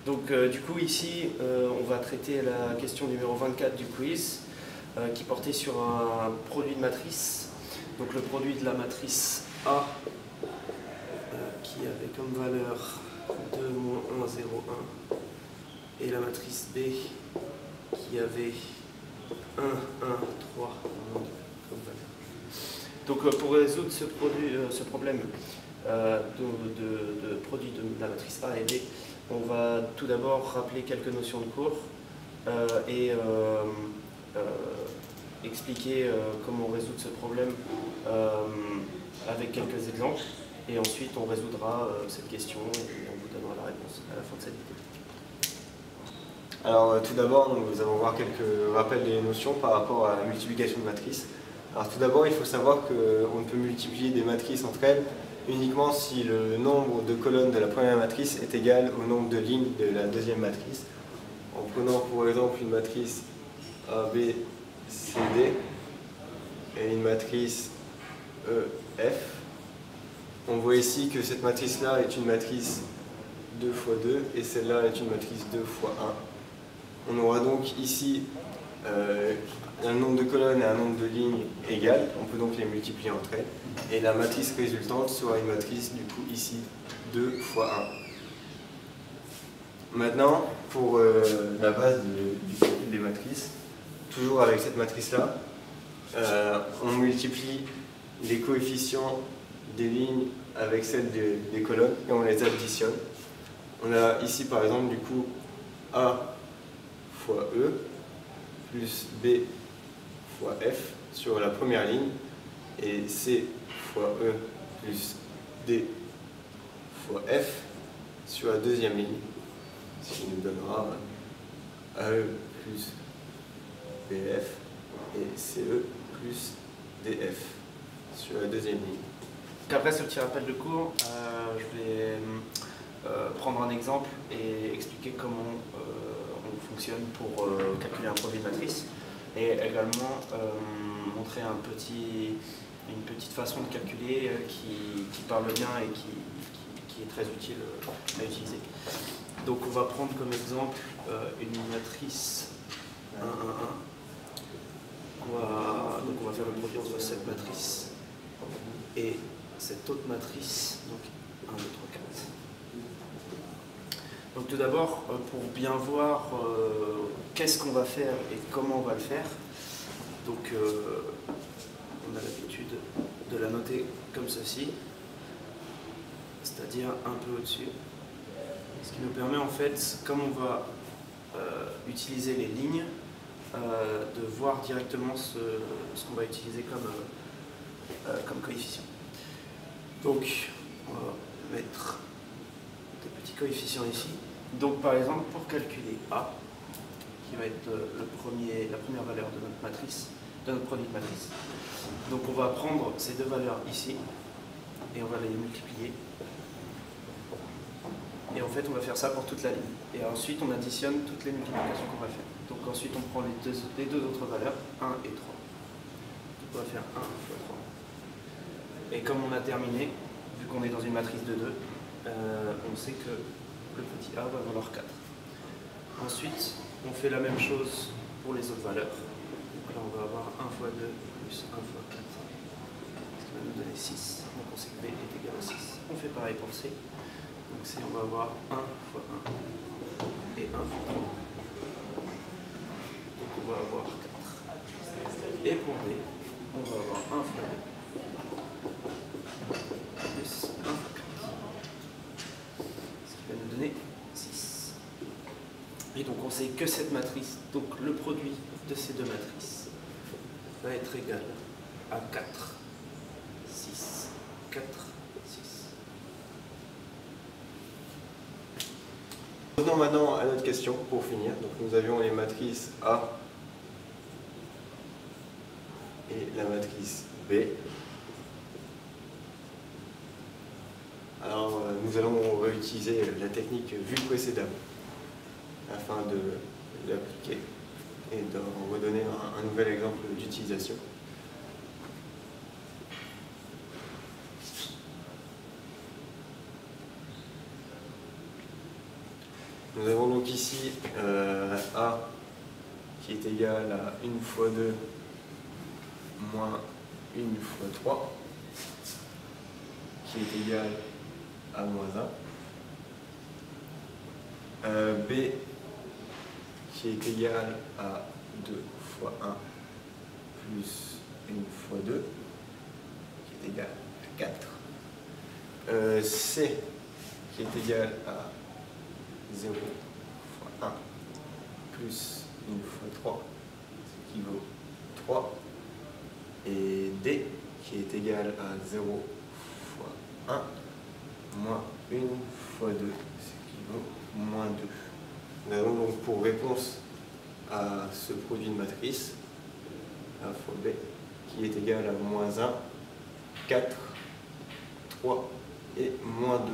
Donc du coup ici on va traiter la question numéro 24 du quiz qui portait sur un produit de matrice. Donc le produit de la matrice A qui avait comme valeur 2, moins 1, 0, 1 et la matrice B qui avait 1, 1, 3 comme valeur. Donc pour résoudre ce problème de produit de la matrice A et B, on va tout d'abord rappeler quelques notions de cours et expliquer comment résoudre ce problème avec quelques exemples. Et ensuite, on résoudra cette question et on vous donnera la réponse à la fin de cette vidéo. Alors tout d'abord, nous allons voir quelques rappels des notions par rapport à la multiplication de matrices. Alors tout d'abord, il faut savoir qu'on ne peut multiplier des matrices entre elles uniquement si le nombre de colonnes de la première matrice est égal au nombre de lignes de la deuxième matrice. En prenant pour exemple une matrice A, B, C, D et une matrice E, F, on voit ici que cette matrice-là est une matrice 2 fois 2 et celle-là est une matrice 2 fois 1. On aura donc ici un nombre de colonnes et un nombre de lignes égal, on peut donc les multiplier entre elles, et la matrice résultante sera une matrice du coup ici 2 fois 1. Maintenant, pour la base du calcul des matrices, toujours avec cette matrice-là, on multiplie les coefficients des lignes avec celles des colonnes et on les additionne. On a ici par exemple du coup A fois E plus B fois F sur la première ligne et C fois E plus D fois F sur la deuxième ligne, ce qui nous donnera AE plus BF et CE plus DF sur la deuxième ligne. Après ce petit rappel de cours, je vais prendre un exemple et expliquer comment on fonctionne pour calculer un produit de matrice et également montrer une petite façon de calculer qui parle bien et qui est très utile à utiliser. Donc on va prendre comme exemple une matrice 1, 1, 1. Donc on va faire le produit entre cette matrice et cette autre matrice, donc 1, 2, 3, 4. Donc tout d'abord, pour bien voir qu'est-ce qu'on va faire et comment on va le faire, donc on a l'habitude de la noter comme ceci, c'est-à-dire un peu au-dessus. Ce qui nous permet en fait, comme on va utiliser les lignes, de voir directement ce qu'on va utiliser comme coefficient. Donc, on va mettre des petits coefficients ici. Donc, par exemple, pour calculer A, qui va être la première valeur de notre matrice, de notre produit de matrice. Donc, on va prendre ces deux valeurs ici et on va les multiplier. Et en fait, on va faire ça pour toute la ligne. Et ensuite, on additionne toutes les multiplications qu'on va faire. Donc ensuite, on prend les deux autres valeurs, 1 et 3. Donc on va faire 1 fois 3. Et comme on a terminé, vu qu'on est dans une matrice de 2, on sait que le petit a va valoir 4. Ensuite, on fait la même chose pour les autres valeurs. Donc là, on va avoir 1 fois 2 plus 1 fois 4. Ce qui va nous donner 6. Donc on sait que b est égal à 6. On fait pareil pour c. Donc C, on va avoir 1 fois 1 et 1 fois 3. Donc on va avoir 4. Et pour D, on va avoir 1 fois 2 plus 1 fois 4. Ce qui va nous donner 6. Et donc on sait que cette matrice, donc le produit de ces deux matrices, va être égal à 4, 6, 4, 6. Revenons maintenant à notre question pour finir. Donc nous avions les matrices A et la matrice B. Alors nous allons réutiliser la technique vue précédemment afin de l'appliquer et d'en redonner un nouvel exemple d'utilisation. Nous avons donc ici A qui est égal à 1 fois 2 moins 1 fois 3 qui est égal à moins 1. B qui est égal à 2 fois 1 plus 1 fois 2 qui est égal à 4. C qui est égal à 0 fois 1 plus 1 fois 3 qui vaut 3. Et D qui est égal à 0 fois 1 moins 1 fois 2 ce qui vaut moins 2. Nous avons donc pour réponse à ce produit de matrice A fois B qui est égal à moins 1, 4, 3 et moins 2.